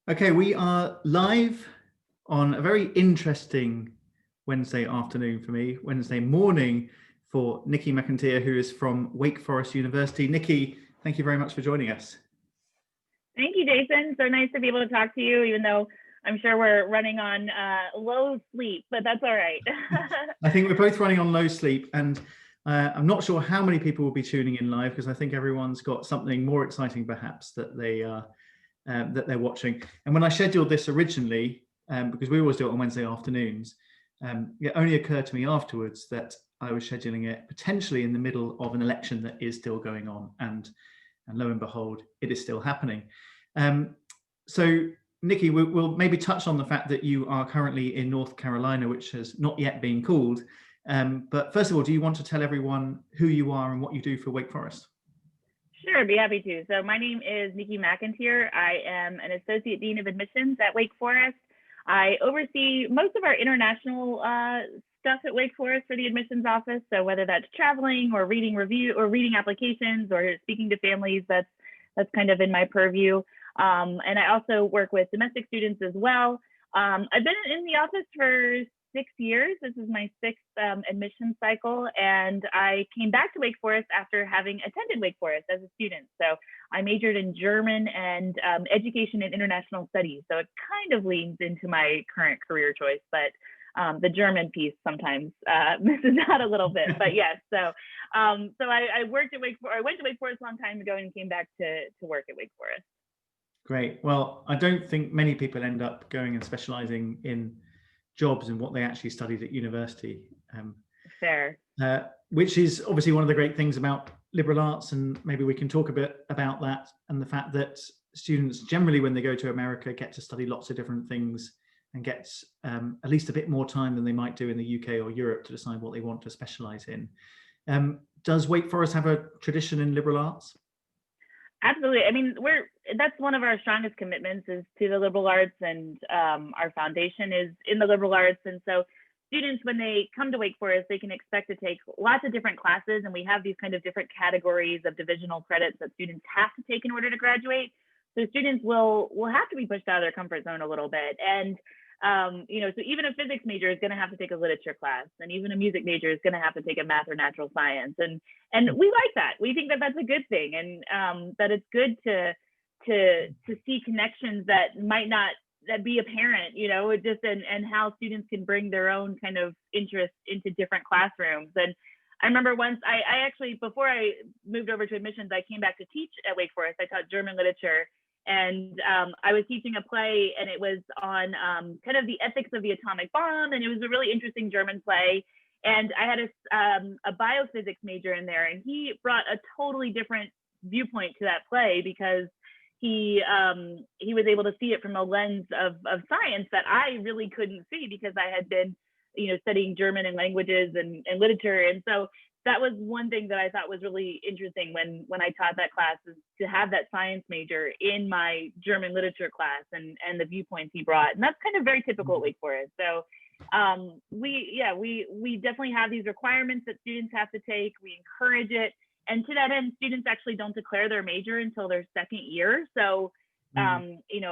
Okay, we are live on a very interesting Wednesday afternoon for me, Wednesday morning for Niki McInteer, who is from Wake Forest University. Nikki, thank you very much for joining us. Thank you, Jason. So nice to be able to talk to you, even though I'm sure we're running on low sleep, but that's all right. I think we're both running on low sleep, and I'm not sure how many people will be tuning in live because I think everyone's got something more exciting perhaps that they're watching. And when I scheduled this originally, because we always do it on Wednesday afternoons, it only occurred to me afterwards that I was scheduling it potentially in the middle of an election that is still going on, and lo and behold, it is still happening. So Nikki, we'll maybe touch on the fact that you are currently in North Carolina, which has not yet been called. But first of all, do you want to tell everyone who you are and what you do for Wake Forest? Sure, I'd be happy to. So my name is Niki McInteer. I am an Associate Dean of Admissions at Wake Forest. I oversee most of our international stuff at Wake Forest for the admissions office. So whether that's traveling or reading review or reading applications or speaking to families, that's kind of in my purview. And I also work with domestic students as well. I've been in the office for 6 years. This is my sixth admission cycle, and I came back to Wake Forest after having attended Wake Forest as a student. So I majored in German and education and international studies. So it kind of leans into my current career choice, but the German piece sometimes misses out a little bit. But yes, so I worked at Wake Forest. I went to Wake Forest a long time ago and came back to work at Wake Forest. Great. Well, I don't think many people end up going and specializing in jobs and what they actually studied at university. Fair. Which is obviously one of the great things about liberal arts, and maybe we can talk a bit about that and the fact that students generally, when they go to America, get to study lots of different things and get at least a bit more time than they might do in the UK or Europe to decide what they want to specialize in. Does Wake Forest have a tradition in liberal arts? Absolutely. I mean, that's one of our strongest commitments is to the liberal arts, and our foundation is in the liberal arts. And so students, when they come to Wake Forest, they can expect to take lots of different classes, and we have these kind of different categories of divisional credits that students have to take in order to graduate. So students will have to be pushed out of their comfort zone a little bit. And so even a physics major is going to have to take a literature class, and even a music major is going to have to take a math or natural science. And we like that. We think that that's a good thing, and that it's good to see connections that might not be apparent, and how students can bring their own kind of interest into different classrooms. And I remember once I actually, before I moved over to admissions, I came back to teach at Wake Forest. I taught German literature. And I was teaching a play, and it was on kind of the ethics of the atomic bomb. And it was a really interesting German play. And I had a biophysics major in there, and he brought a totally different viewpoint to that play because he was able to see it from a lens of science that I really couldn't see because I had been, studying German and languages and literature. And so that was one thing that I thought was really interesting when I taught that class, is to have that science major in my German literature class and the viewpoints he brought. And that's kind of very typical at Wake Forest. So we definitely have these requirements that students have to take. We encourage it. And to that end, students actually don't declare their major until their second year. So,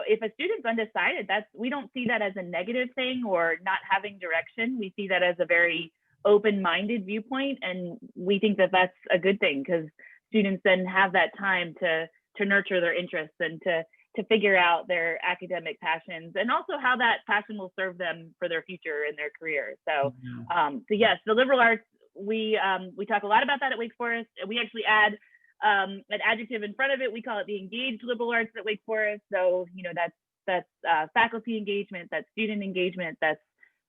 if a student's undecided, we don't see that as a negative thing or not having direction. We see that as a very open-minded viewpoint, and we think that that's a good thing because students then have that time to nurture their interests and to figure out their academic passions, and also how that passion will serve them for their future and their career. So, yes, the liberal arts, we talk a lot about that at Wake Forest. We actually add an adjective in front of it. We call it the engaged liberal arts at Wake Forest. So, that's faculty engagement, that's student engagement, that's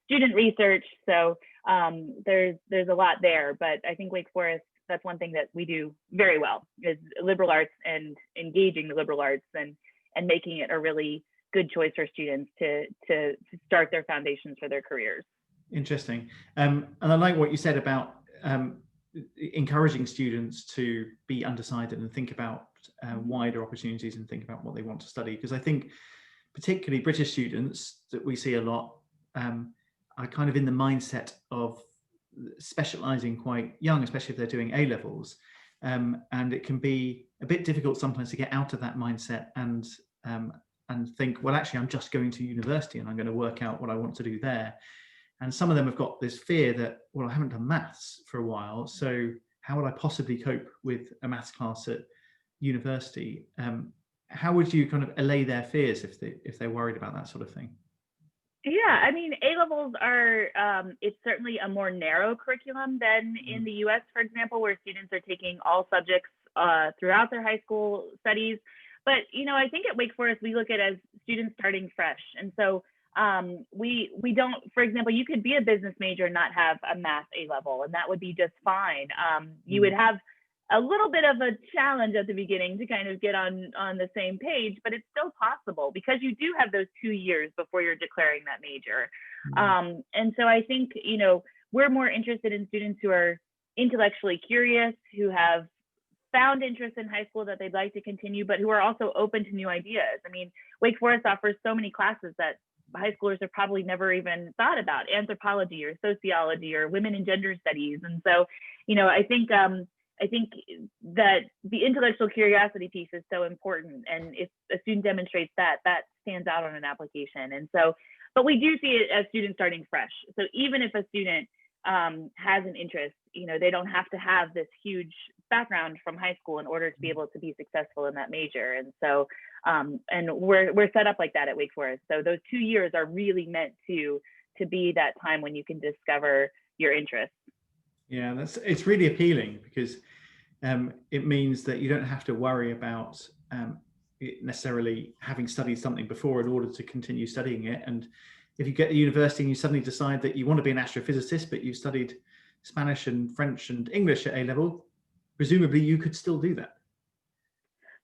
student research. So there's a lot there, but I think Wake Forest, that's one thing that we do very well, is liberal arts and engaging the liberal arts and making it a really good choice for students to start their foundations for their careers. Interesting. And I like what you said about encouraging students to be undecided and think about wider opportunities and think about what they want to study. Because I think particularly British students that we see a lot are kind of in the mindset of specializing quite young, especially if they're doing A-levels. And it can be a bit difficult sometimes to get out of that mindset and and think, well, actually, I'm just going to university and I'm going to work out what I want to do there. And some of them have got this fear that, well, I haven't done maths for a while, so how would I possibly cope with a maths class at university? How would you kind of allay their fears if they're worried about that sort of thing? Yeah, I mean, A levels are, it's certainly a more narrow curriculum than in the US, for example, where students are taking all subjects throughout their high school studies. But, I think at Wake Forest, we look at it as students starting fresh. And so we don't, for example, you could be a business major and not have a math A level, and that would be just fine. You would have a little bit of a challenge at the beginning to kind of get on the same page, but it's still possible because you do have those 2 years before you're declaring that major. And so I think, we're more interested in students who are intellectually curious, who have found interest in high school that they'd like to continue, but who are also open to new ideas. I mean, Wake Forest offers so many classes that high schoolers have probably never even thought about, anthropology or sociology or women and gender studies. And so, I think that the intellectual curiosity piece is so important. And if a student demonstrates that, that stands out on an application. And so, but we do see it as students starting fresh. So even if a student has an interest, they don't have to have this huge background from high school in order to be able to be successful in that major. And so, and we're set up like that at Wake Forest. So those 2 years are really meant to be that time when you can discover your interests. Yeah, it's really appealing because it means that you don't have to worry about necessarily having studied something before in order to continue studying it. And if you get to university and you suddenly decide that you want to be an astrophysicist, but you studied Spanish and French and English at A level, presumably you could still do that.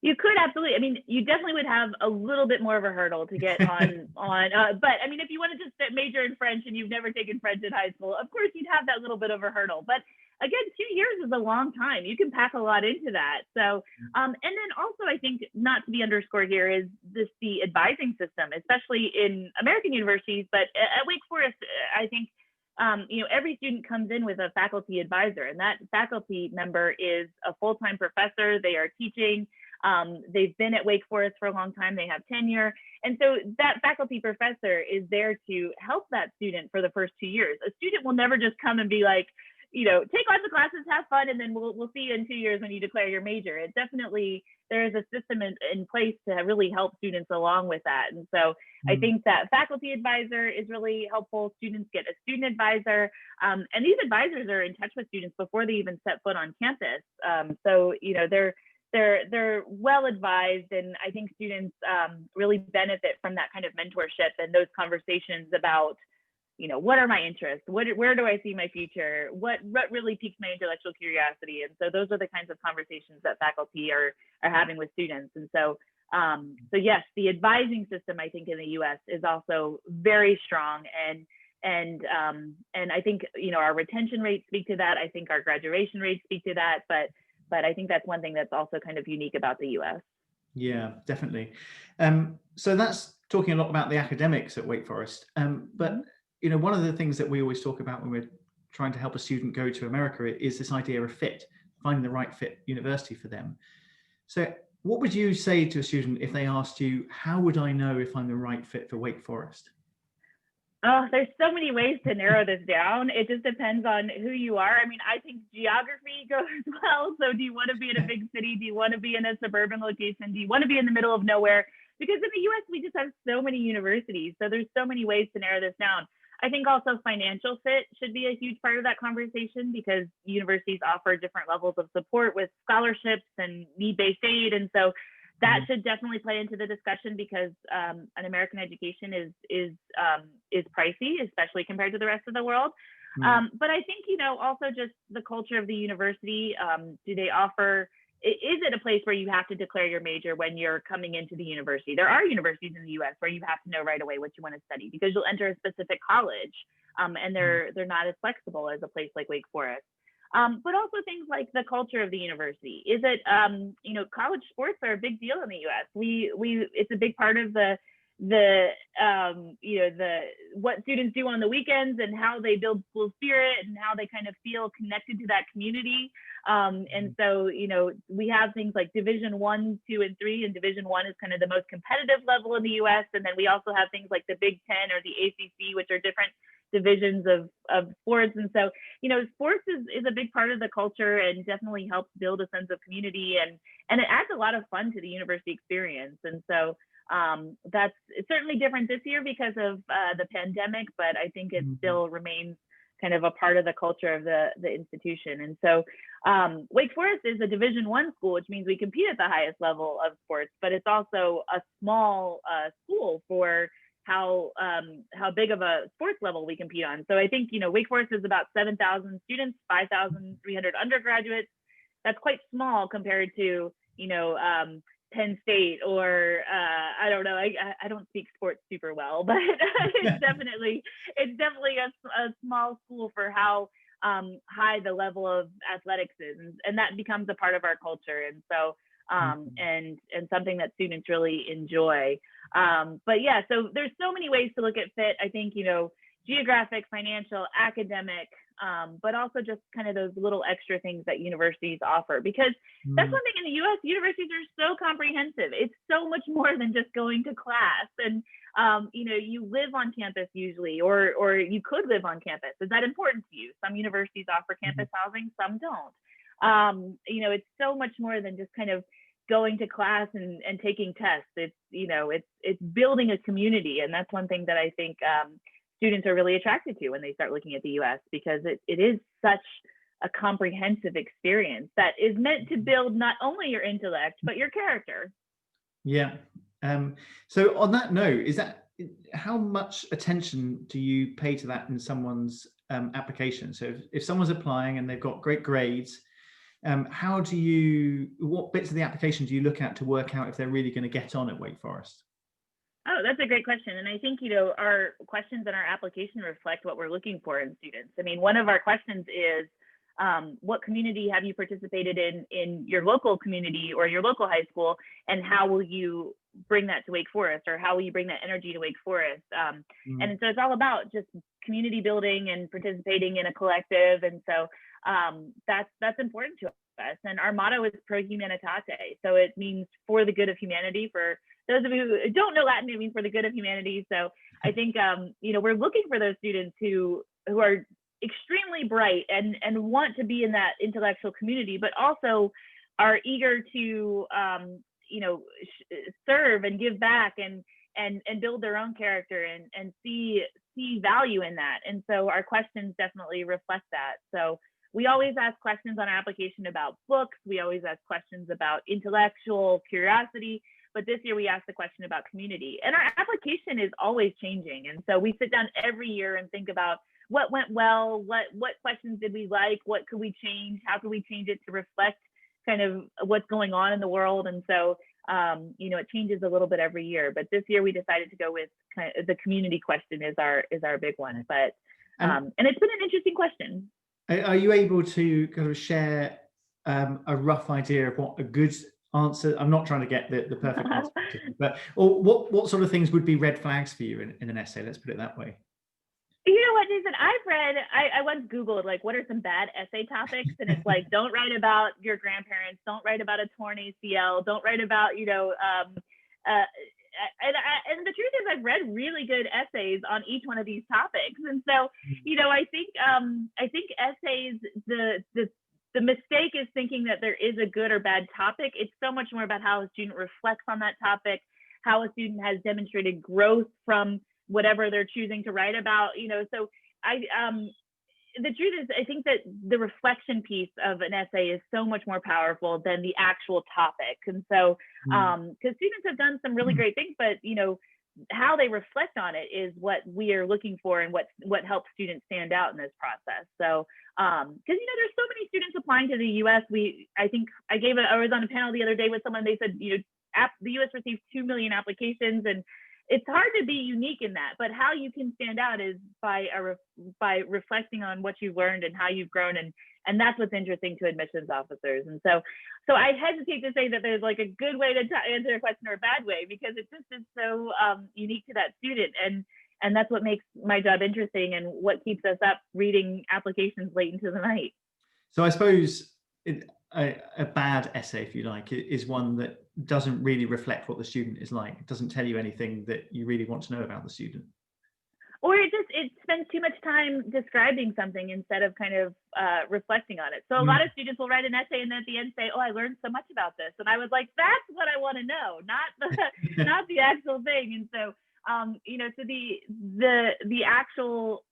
You could absolutely. I mean, you definitely would have a little bit more of a hurdle to get on. But I mean, if you want to just major in French and you've never taken French in high school, of course you'd have that little bit of a hurdle. But again, 2 years is a long time. You can pack a lot into that. So, and then also, I think not to be underscored here is the advising system, especially in American universities. But at Wake Forest, I think every student comes in with a faculty advisor, and that faculty member is a full-time professor. They are teaching. They've been at Wake Forest for a long time. They have tenure. And so that faculty professor is there to help that student for the first 2 years. A student will never just come and be like, take lots of classes, have fun, and then we'll see you in 2 years when you declare your major. It definitely, there is a system in place to really help students along with that. And so I think that faculty advisor is really helpful. Students get a student advisor, and these advisors are in touch with students before they even set foot on campus. So, they're well advised, and I think students really benefit from that kind of mentorship and those conversations about, what are my interests? Where do I see my future? What really piques my intellectual curiosity? And so those are the kinds of conversations that faculty are having with students. And so, so yes, the advising system, I think in the U.S. is also very strong, and I think our retention rates speak to that. I think our graduation rates speak to that, but I think that's one thing that's also kind of unique about the U.S. Yeah, definitely. So that's talking a lot about the academics at Wake Forest. But one of the things that we always talk about when we're trying to help a student go to America is this idea of fit, finding the right fit university for them. So what would you say to a student if they asked you, how would I know if I'm the right fit for Wake Forest? Oh, there's so many ways to narrow this down. It just depends on who you are. I mean, I think geography goes well. So do you want to be in a big city? Do you want to be in a suburban location? Do you want to be in the middle of nowhere? Because in the US, we just have so many universities. So there's so many ways to narrow this down. I think also financial fit should be a huge part of that conversation because universities offer different levels of support with scholarships and need-based aid. And so that should definitely play into the discussion because an American education is pricey, especially compared to the rest of the world. But I think, also just the culture of the university, do they offer, is it a place where you have to declare your major when you're coming into the university? There are universities in the US where you have to know right away what you want to study because you'll enter a specific college and they're not as flexible as a place like Wake Forest. But also things like the culture of the university. Is it, college sports are a big deal in the U.S. It's a big part of the what students do on the weekends and how they build school spirit and how they kind of feel connected to that community. And so, we have things like Division 1, 2, and 3, and Division 1 is kind of the most competitive level in the US. And then we also have things like the Big Ten or the ACC, which are different divisions of sports. And so, sports is a big part of the culture and definitely helps build a sense of community, and it adds a lot of fun to the university experience. And so it's certainly different this year because of the pandemic, but I think it still remains kind of a part of the culture of the institution. And so Wake Forest is a Division 1 school, which means we compete at the highest level of sports, but it's also a small school for how big of a sports level we compete on. So I think, Wake Forest is about 7,000 students, 5,300 undergraduates. That's quite small compared to, Penn State or I don't know. I don't speak sports super well, but it's definitely a small school for how high the level of athletics is, and that becomes a part of our culture. And so and something that students really enjoy. But yeah, so there's so many ways to look at fit. I think, geographic, financial, academic, but also just kind of those little extra things that universities offer, because that's one thing in the US, universities are so comprehensive. It's so much more than just going to class. And, you live on campus usually, or you could live on campus. Is that important to you? Some universities offer campus housing, some don't. It's so much more than just kind of going to class and taking tests. It's building a community. And that's one thing that I think students are really attracted to when they start looking at the US, because it is such a comprehensive experience that is meant to build not only your intellect, but your character. Yeah. So on that note, how much attention do you pay to that in someone's application? So if someone's applying and they've got great grades, what bits of the application do you look at to work out if they're really going to get on at Wake Forest? Oh, that's a great question. And I think, our questions in our application reflect what we're looking for in students. I mean, one of our questions is, what community have you participated in your local community or your local high school, and how will you bring that to Wake Forest, or how will you bring that energy to Wake Forest? And so it's all about just community building and participating in a collective. And so that's important to us. And our motto is Pro Humanitate. So it means for the good of humanity. For those of you who don't know Latin, it means for the good of humanity. So I think, we're looking for those students who are extremely bright and want to be in that intellectual community, but also are eager to, serve and give back and build their own character and see value in that. And so our questions definitely reflect that. So we always ask questions on our application about books. We always ask questions about intellectual curiosity, but this year we asked the question about community. And our application is always changing. And so we sit down every year and think about what went well, what questions did we like, what could we change, how could we change it to reflect kind of what's going on in the world. And so, it changes a little bit every year. But this year we decided to go with kind of the community question is our big one. But and it's been an interesting question. Are you able to kind of share a rough idea of what a good answer? I'm not trying to get the perfect answer, but or what sort of things would be red flags for you in an essay? Let's put it that way. You know what, Jason? I once Googled, like, what are some bad essay topics? And it's like, don't write about your grandparents, don't write about a torn ACL, don't write about, and the truth is I've read really good essays on each one of these topics. And so, I think essays, the mistake is thinking that there is a good or bad topic. It's so much more about how a student reflects on that topic, how a student has demonstrated growth from whatever they're choosing to write about, so the truth is, I think that the reflection piece of an essay is so much more powerful than the actual topic. And so, because students have done some really great things, but, how they reflect on it is what we are looking for and what helps students stand out in this process. So, because, there's so many students applying to the US. I was on a panel the other day with someone, they said, the US received 2 million applications, and it's hard to be unique in that, but how you can stand out is by reflecting on what you've learned and how you've grown And that's what's interesting to admissions officers. And so I hesitate to say that there's like a good way to answer a question or a bad way, because it just is so unique to that student. And that's what makes my job interesting and what keeps us up reading applications late into the night. So I suppose a bad essay, if you like, is one that doesn't really reflect what the student is like. It doesn't tell you anything that you really want to know about the student. Or it spends too much time describing something instead of kind of reflecting on it. So a lot of students will write an essay and then at the end say, "Oh, I learned so much about this," and I was like, "That's what I want to know, not the actual thing." And so, so the actual,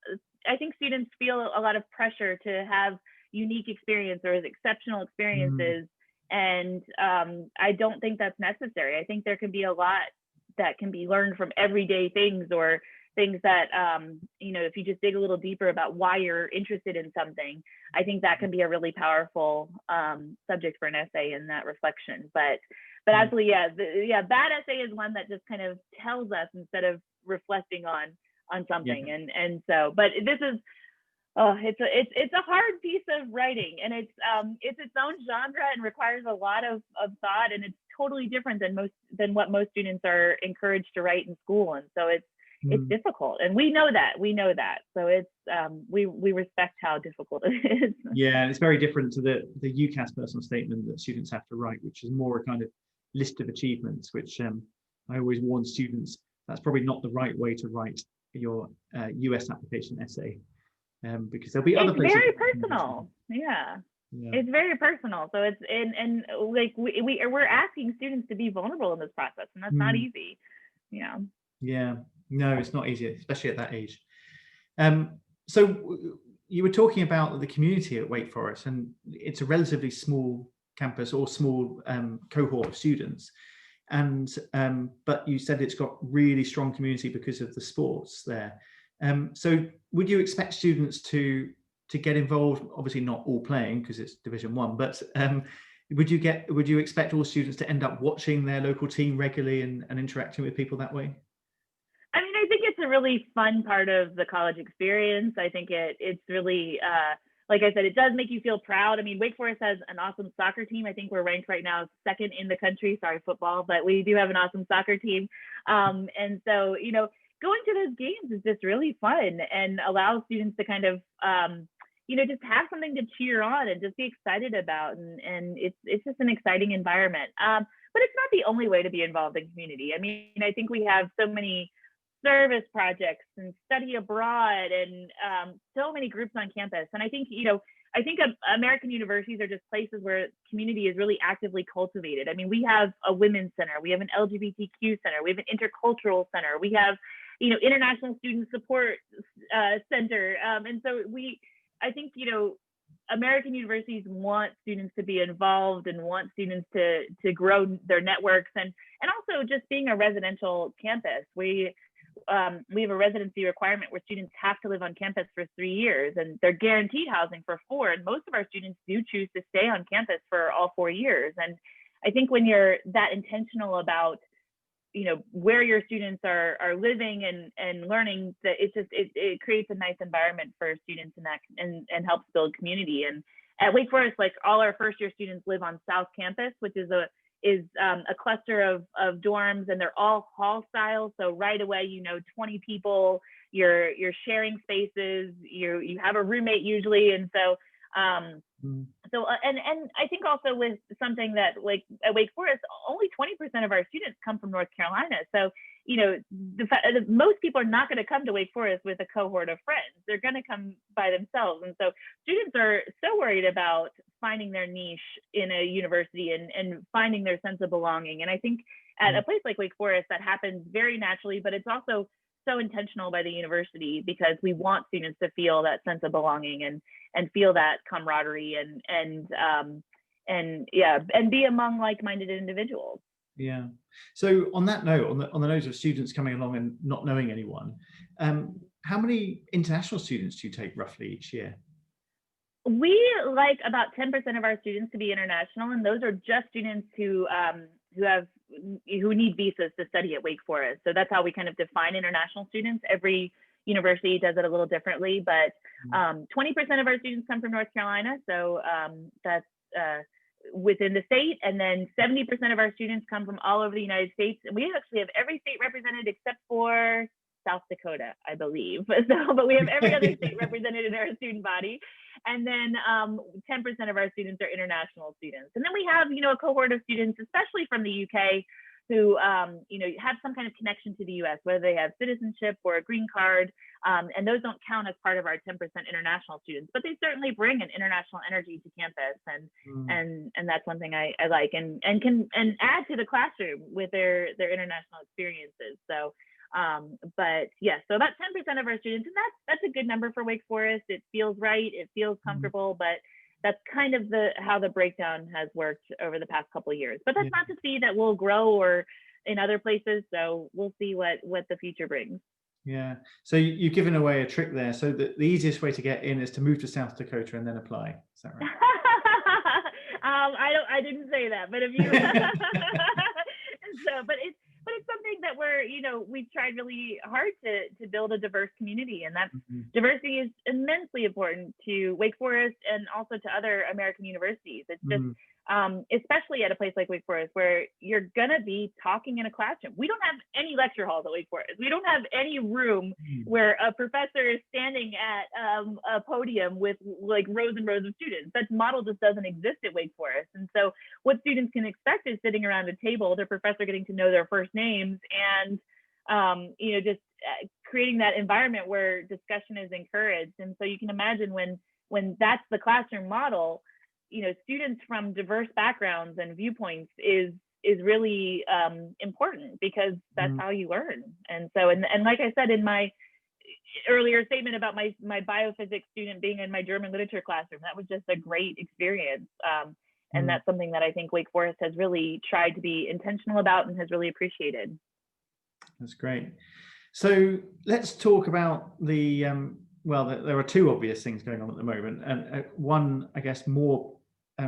I think students feel a lot of pressure to have unique experience or exceptional experiences, and I don't think that's necessary. I think there can be a lot that can be learned from everyday things, or things that, if you just dig a little deeper about why you're interested in something, I think that can be a really powerful subject for an essay in that reflection. But absolutely, bad essay is one that just kind of tells us instead of reflecting on something. Yeah. And so, but this is, it's a hard piece of writing, and it's its own genre and requires a lot of thought, and it's totally different than what most students are encouraged to write in school. And so it's difficult, and we know that. So it's we respect how difficult it is. Yeah, and it's very different to the UCAS personal statement that students have to write, which is more a kind of list of achievements, which I always warn students that's probably not the right way to write your US application essay, because there'll be other places. It's very personal. Yeah. It's very personal. So it's and like we're asking students to be vulnerable in this process, and that's not easy. Yeah. No, it's not easy, especially at that age. So you were talking about the community at Wake Forest, and it's a relatively small campus or small cohort of students. And but you said it's got really strong community because of the sports there. So would you expect students to get involved? Obviously not all playing because it's Division 1, but would you expect all students to end up watching their local team regularly and interacting with people that way? I mean, I think it's a really fun part of the college experience. I think it's really, like I said, it does make you feel proud. I mean, Wake Forest has an awesome soccer team. I think we're ranked right now second in the country. Sorry, football, but we do have an awesome soccer team. And so, going to those games is just really fun and allows students to kind of, just have something to cheer on and just be excited about. And it's just an exciting environment. But it's not the only way to be involved in community. I mean, I think we have so many service projects and study abroad and so many groups on campus. And I think, American universities are just places where community is really actively cultivated. I mean, we have a women's center, we have an LGBTQ center, we have an intercultural center, we have, international student support center. And so I think, American universities want students to be involved and want students to grow their networks, and also just being a residential campus. We have a residency requirement where students have to live on campus for 3 years, and they're guaranteed housing for 4. And most of our students do choose to stay on campus for all 4 years. And I think when you're that intentional about, where your students are living and learning, that it creates a nice environment for students and helps build community. And at Wake Forest, like all our first year students live on South Campus, which is a cluster of dorms, and they're all hall style. So right away, 20 people, you're sharing spaces, you have a roommate usually. And so, and I think also with something that, like at Wake Forest, only 20% of our students come from North Carolina. So, the fact that most people are not going to come to Wake Forest with a cohort of friends. They're going to come by themselves. And so students are so worried about finding their niche in a university and finding their sense of belonging. And I think at a place like Wake Forest, that happens very naturally, but it's also so intentional by the university, because we want students to feel that sense of belonging and feel that camaraderie and be among like-minded individuals. Yeah. So on that note, on the note of students coming along and not knowing anyone, how many international students do you take roughly each year? We like about 10% of our students to be international, and those are just students who need visas to study at Wake Forest. So that's how we kind of define international students. Every university does it a little differently, but 20% of our students come from North Carolina, so that's within the state, and then 70% of our students come from all over the United States, and we actually have every state represented except for South Dakota, I believe. So, but we have every other state represented in our student body. And then 10% of our students are international students. And then we have, a cohort of students, especially from the UK, who, have some kind of connection to the US, whether they have citizenship or a green card. And those don't count as part of our 10% international students, but they certainly bring an international energy to campus. And that's one thing I like, and can add to the classroom with their international experiences. So, but yeah, so about 10% of our students, and that's a good number for Wake Forest. It feels right, it feels comfortable, but that's kind of how the breakdown has worked over the past couple of years. But that's not to say that we'll grow or in other places. So we'll see what the future brings. Yeah. So you've given away a trick there. So the easiest way to get in is to move to South Dakota and then apply. Is that right? I didn't say that, but if you but it's something that we've tried really hard to build a diverse community, and that diversity is immensely important to Wake Forest and also to other American universities. It's just especially at a place like Wake Forest, where you're gonna be talking in a classroom. We don't have any lecture halls at Wake Forest. We don't have any room where a professor is standing at a podium with like rows and rows of students. That model just doesn't exist at Wake Forest. And so what students can expect is sitting around a table, their professor getting to know their first names, and just creating that environment where discussion is encouraged. And so you can imagine when that's the classroom model, students from diverse backgrounds and viewpoints is really important, because that's how you learn. And so, and like I said in my earlier statement about my biophysics student being in my German literature classroom, that was just a great experience. And that's something that I think Wake Forest has really tried to be intentional about and has really appreciated. That's great. So let's talk about the, there are two obvious things going on at the moment, and one, I guess, more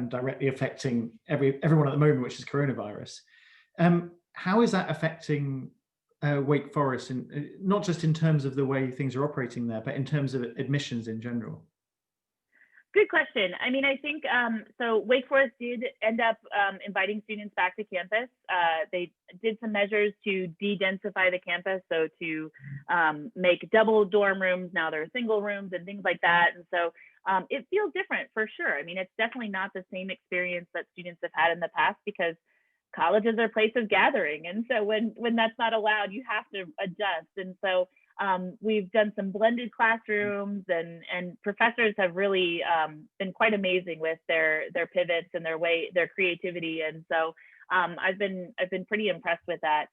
directly affecting everyone at the moment, which is coronavirus. How is that affecting Wake Forest, and not just in terms of the way things are operating there, but in terms of admissions in general? Good question. I mean, I think, so Wake Forest did end up inviting students back to campus. They did some measures to de-densify the campus, so to make double dorm rooms, now they're single rooms and things like that. And so it feels different for sure. I mean, it's definitely not the same experience that students have had in the past, because colleges are a place of gathering. And so when that's not allowed, you have to adjust. And so we've done some blended classrooms, and professors have really been quite amazing with their pivots and their creativity. And so I've been pretty impressed with that.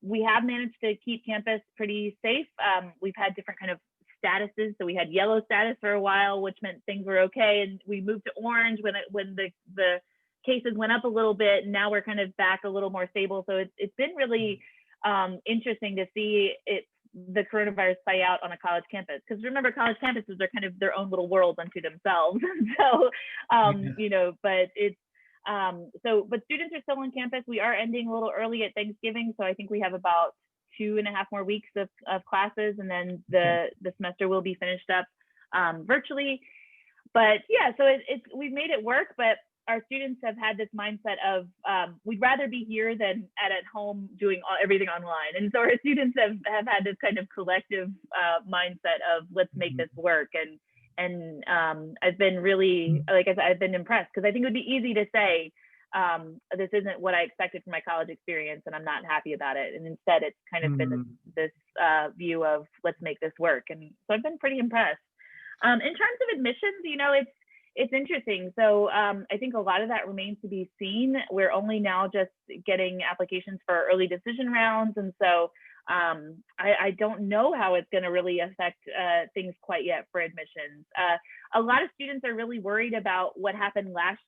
We have managed to keep campus pretty safe. We've had different kind of statuses. So we had yellow status for a while, which meant things were okay, and we moved to orange when the cases went up a little bit, and now we're kind of back a little more stable. So it's been really interesting to see the coronavirus play out on a college campus, because remember, college campuses are kind of their own little world unto themselves. So but it's but students are still on campus. We are ending a little early at Thanksgiving, so I think we have about 2.5 more weeks of classes, and then the semester will be finished up virtually. But yeah, so we've made it work, but our students have had this mindset of we'd rather be here than at home doing everything online. And so our students have had this kind of collective mindset of let's make this work. And I've been really, like I said, I've been impressed, because I think it would be easy to say this isn't what I expected from my college experience and I'm not happy about it. And instead it's kind of been this view of let's make this work. And so I've been pretty impressed. In terms of admissions, it's interesting. So I think a lot of that remains to be seen. We're only now just getting applications for early decision rounds. And so I don't know how it's going to really affect things quite yet for admissions. A lot of students are really worried about what happened last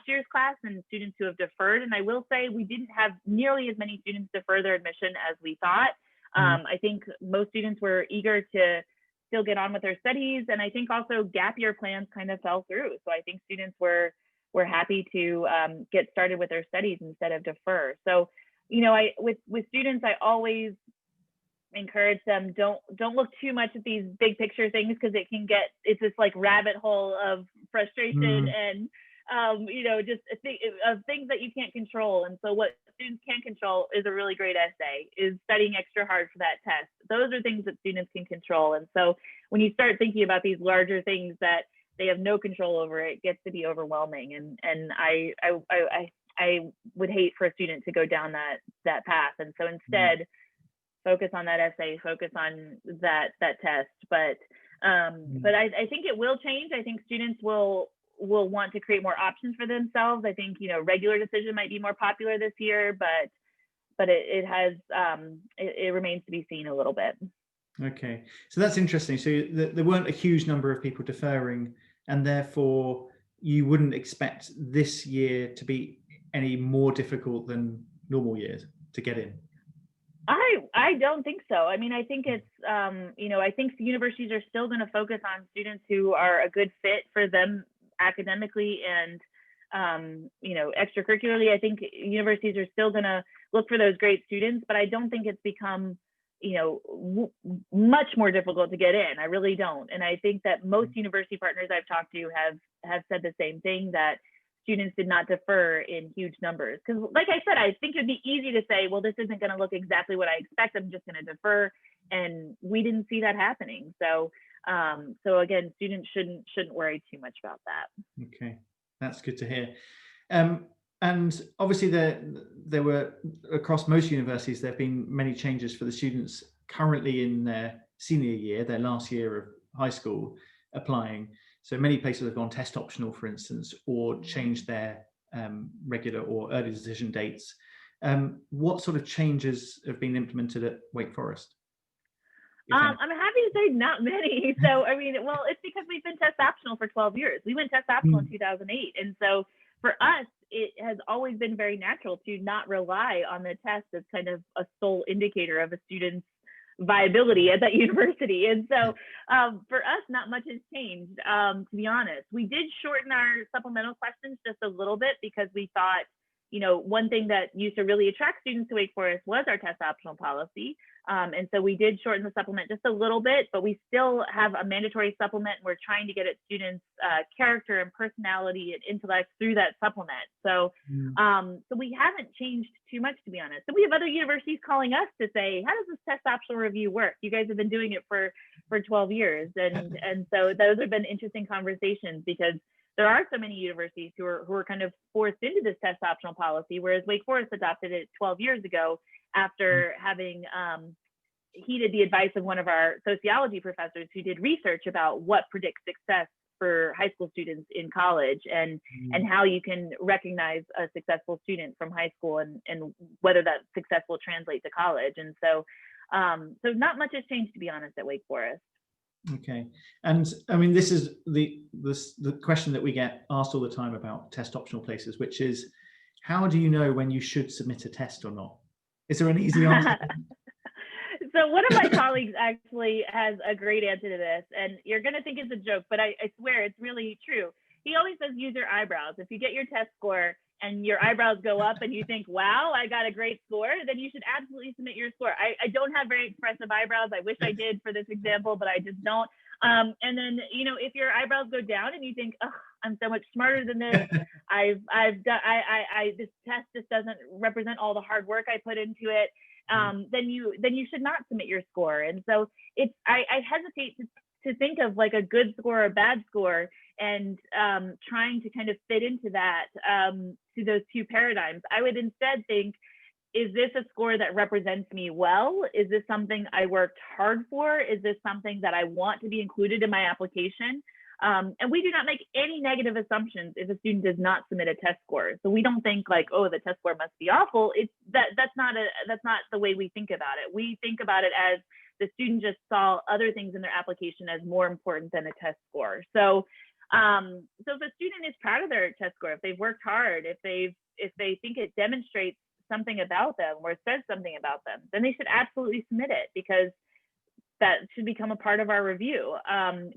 year's class and students who have deferred. And I will say we didn't have nearly as many students defer their admission as we thought. I think most students were eager to still get on with their studies. And I think also gap year plans kind of fell through. So I think students were happy to get started with their studies instead of defer. So, with students, I always encourage them, don't look too much at these big picture things, because it's this like rabbit hole of frustration and just of things that you can't control. And so what students can control is a really great essay, is studying extra hard for that test. Those are things that students can control. And so when you start thinking about these larger things that they have no control over, it gets to be overwhelming. And I would hate for a student to go down that path. And so instead, focus on that essay, focus on that test. But I think it will change. I think students will want to create more options for themselves. I think, regular decision might be more popular this year, but it remains to be seen a little bit. Okay, so that's interesting. So there weren't a huge number of people deferring, and therefore you wouldn't expect this year to be any more difficult than normal years to get in. I don't think so. I mean, I think it's, I think universities are still going to focus on students who are a good fit for them academically and, extracurricularly. I think universities are still going to look for those great students, but I don't think it's become, much more difficult to get in. I really don't. And I think that most university partners I've talked to have said the same thing, that students did not defer in huge numbers. Because like I said, I think it'd be easy to say, well, this isn't going to look exactly what I expect, I'm just going to defer. And we didn't see that happening. So again, students shouldn't worry too much about that. Okay, that's good to hear. And obviously there were, across most universities, there have been many changes for the students currently in their senior year, their last year of high school, applying. So many places have gone test optional, for instance, or changed their regular or early decision dates. What sort of changes have been implemented at Wake Forest? I'm happy to say not many. So, I mean, well, it's because we've been test optional for 12 years. We went test optional in 2008. And so for us, it has always been very natural to not rely on the test as kind of a sole indicator of a student's viability at that university. And so for us, not much has changed, to be honest. We did shorten our supplemental questions just a little bit, because we thought, one thing that used to really attract students to Wake Forest was our test optional policy. And so we did shorten the supplement just a little bit, but we still have a mandatory supplement. And we're trying to get at students' character and personality and intellect through that supplement. So, so we haven't changed too much, to be honest. So we have other universities calling us to say, how does this test optional review work? You guys have been doing it for 12 years. And so those have been interesting conversations, because there are so many universities who are kind of forced into this test optional policy, whereas Wake Forest adopted it 12 years ago after having heeded the advice of one of our sociology professors who did research about what predicts success for high school students in college, and how you can recognize a successful student from high school and whether that success will translate to college. And so, so not much has changed, to be honest, at Wake Forest. Okay, and I mean, this is the question that we get asked all the time about test optional places, which is, how do you know when you should submit a test or not? Is there an easy answer? So one of my colleagues actually has a great answer to this, and you're going to think it's a joke, but I swear it's really true. He always says, use your eyebrows. If you get your test score and your eyebrows go up and you think, wow, I got a great score, then you should absolutely submit your score. I don't have very expressive eyebrows. I wish I did for this example, but I just don't. And then, if your eyebrows go down and you think, oh, I'm so much smarter than this, this test just doesn't represent all the hard work I put into it, then you should not submit your score. And so I hesitate to think of like a good score or a bad score, and trying to kind of fit into that, to those two paradigms. I would instead think, is this a score that represents me well? Is this something I worked hard for? Is this something that I want to be included in my application? And we do not make any negative assumptions if a student does not submit a test score. So we don't think like, oh, the test score must be awful. That's not the way we think about it. We think about it as the student just saw other things in their application as more important than a test score. So if a student is proud of their test score, if they've worked hard, if they think it demonstrates something about them or says something about them, then they should absolutely submit it, because that should become a part of our review.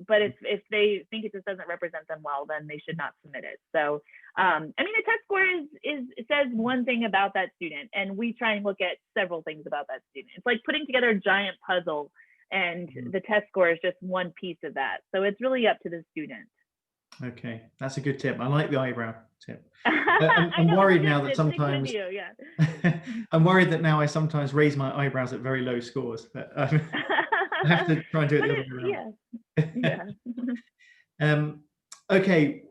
But if they think it just doesn't represent them well, then they should not submit it. So, I mean, a test score says one thing about that student, and we try and look at several things about that student. It's like putting together a giant puzzle, and the test score is just one piece of that. So it's really up to the student. Okay, that's a good tip. I like the eyebrow tip. I'm worried now that sometimes I'm worried that now I sometimes raise my eyebrows at very low scores, but I have to try and do it the other way around. Yeah. Okay,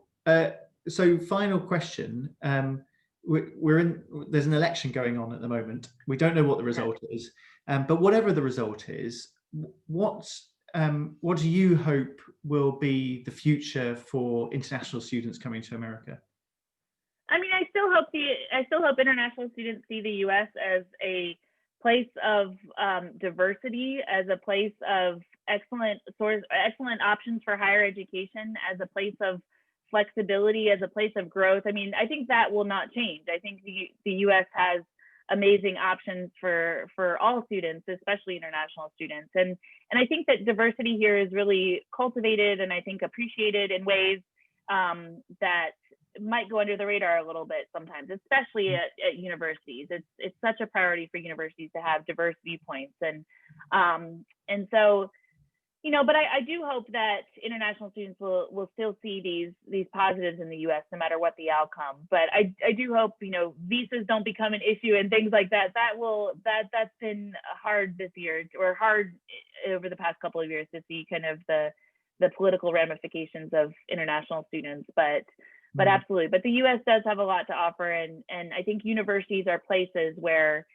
so final question. There's an election going on at the moment. We don't know what the result is, but whatever the result is, what do you hope will be the future for international students coming to America? I mean, I still hope international students see the U.S. as a place of diversity, as a place of excellent options for higher education, as a place of flexibility, as a place of growth. I mean, I think that will not change. I think the U.S. has amazing options for all students, especially international students. And I think that diversity here is really cultivated and I think appreciated in ways that might go under the radar a little bit sometimes, especially at universities. It's such a priority for universities to have diverse viewpoints. And so, you know, but I do hope that international students will still see these positives in the U.S. no matter what the outcome. But I do hope, you know, visas don't become an issue and things like that. That's been hard this year, or hard over the past couple of years, to see kind of the political ramifications of international students. But absolutely, but the U.S. does have a lot to offer, and I think universities are places where,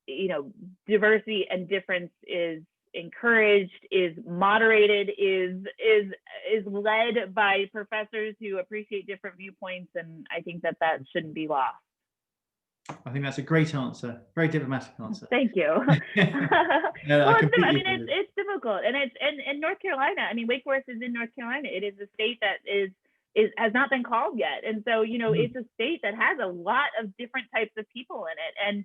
you know, diversity and difference is encouraged, is moderated, is led by professors who appreciate different viewpoints, and I think that shouldn't be lost. I think that's a great answer, very diplomatic answer. Thank you. Well, it's difficult, and in North Carolina. I mean, Wake Forest is in North Carolina. It is a state that has not been called yet, and so, you know, it's a state that has a lot of different types of people in it, and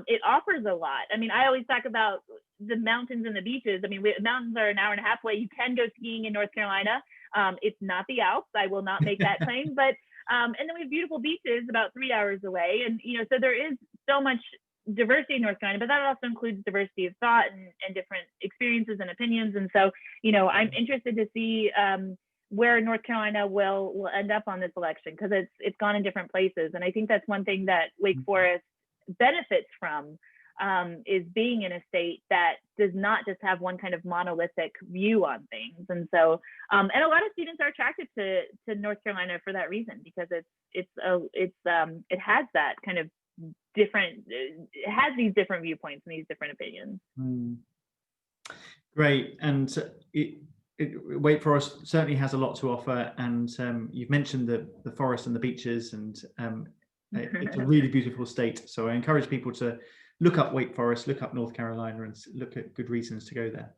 it offers a lot. I mean, I always talk about the mountains and the beaches. I mean, mountains are an hour and a half away. You can go skiing in North Carolina. It's not the Alps. I will not make that claim, but and then we have beautiful beaches about 3 hours away, and you know, so there is so much diversity in North Carolina, but that also includes diversity of thought and different experiences and opinions. And so, you know, I'm interested to see where North Carolina will end up on this election, because it's gone in different places. And I think that's one thing that Wake Forest benefits from, is being in a state that does not just have one kind of monolithic view on things. And so, and a lot of students are attracted to North Carolina for that reason, because it has that kind of different, it has these different viewpoints and these different opinions. Great. And Wake Forest certainly has a lot to offer, and you've mentioned the forest and the beaches, and it's a really beautiful state. So I encourage people to look up Wake Forest, look up North Carolina, and look at good reasons to go there.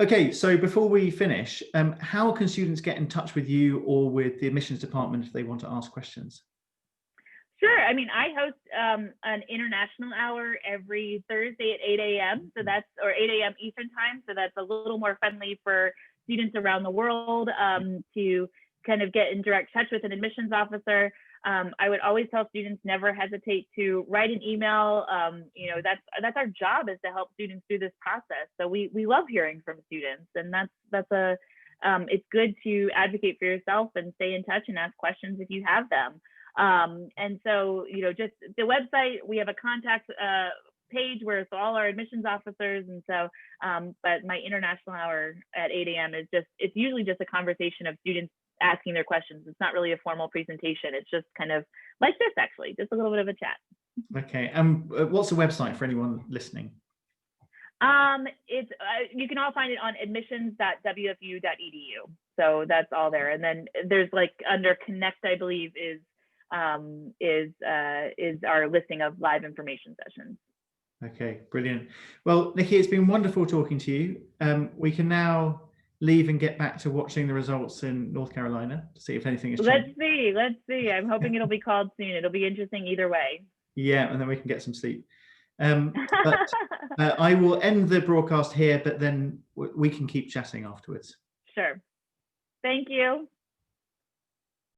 Okay, so before we finish, how can students get in touch with you or with the admissions department if they want to ask questions? Sure. I mean, I host an international hour every Thursday at 8 a.m. So that's, or 8 a.m. Eastern time. So that's a little more friendly for students around the world to kind of get in direct touch with an admissions officer. I would always tell students, never hesitate to write an email. You know, that's our job, is to help students through this process. So we love hearing from students, and it's good to advocate for yourself and stay in touch and ask questions if you have them. And so, you know, just the website, we have a contact page where it's all our admissions officers. And so, but my international hour at 8 a.m. it's usually just a conversation of students asking their questions. It's not really a formal presentation. It's just kind of like this, actually, just a little bit of a chat. Okay. What's the website for anyone listening? It's you can all find it on admissions.wfu.edu. So that's all there. And then there's, like, under Connect, I believe, is our listing of live information sessions. Okay, brilliant. Well, Nikki, it's been wonderful talking to you. We can now leave and get back to watching the results in North Carolina to see if anything has changed. Let's see. I'm hoping it'll be called soon. It'll be interesting either way. Yeah, and then we can get some sleep. But I will end the broadcast here, but then we can keep chatting afterwards. Sure. Thank you.